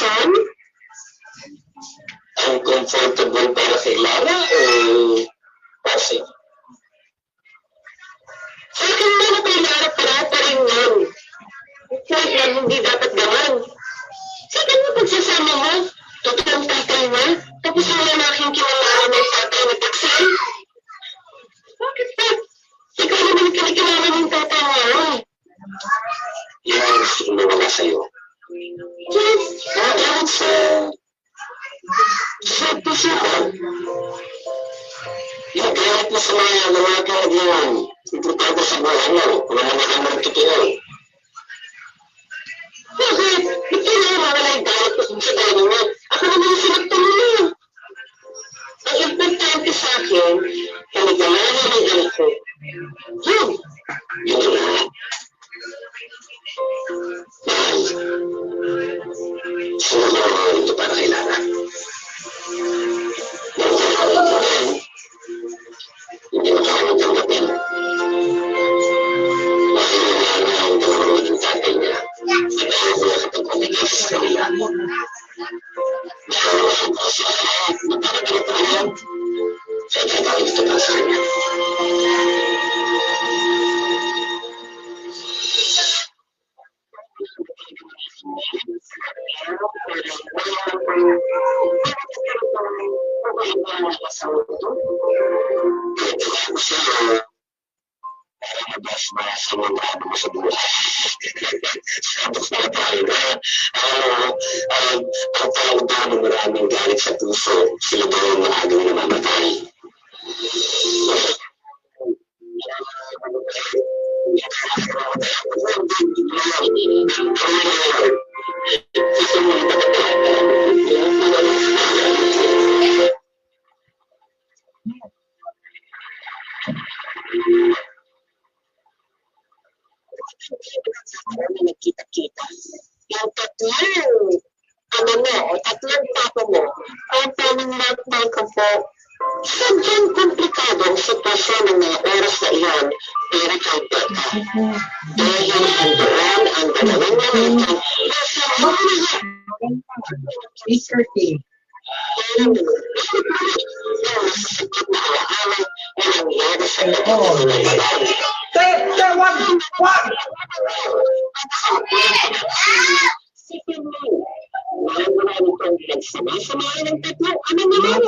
ngayon? Uncomfortable para kay Lara o kasi? Sa akin na kay Lara para rin yun. Kahit yan, hindi dapat gawan. Sa akin mo pagsasama mo, totoong tatay mo, tapos wala na aking kinalaman ng tatay na taksan. Bakit ba? Ikaw naman kinikilala ng tatay mo. Yan ang gusto ko nawala sa'yo. Yes, dahil sa pusukan. Ginagalit mo sa mga kaibigan. Importante sa buhay mo. Kung ano ka ng totoo. Bakit? Ba't kailangan mawala yung galit ko sa dami mo? Ako naman yung sinagtan mo. Ang importante sa akin, kaligalahan ng galit ko. Yun. Yun lang. Mahal. Sino ko ito para kay Lara? Hindi mo kaya tanggapin. Bakit mo na ang gawin ng tatay niya? At ayaw ko nakapagpapagay sa kanila. Dahil ako ko sa lahat na parang ganito yan. Kaya gagawin ito para sa kanya. Ang tawag daw ng maraming galit sa puso, sila daw ang maagang namamatay. Nagkita-kita. Yung tatlong papa mo, ang panang ko po, sadyang komplikado ang sitwasyon ng mga oras na iyon, pero kay Becca. Dahil nandoon ang dalawang lalaki nasa mga Mr. T. Sama-samahan ng tatlo. Ano naman?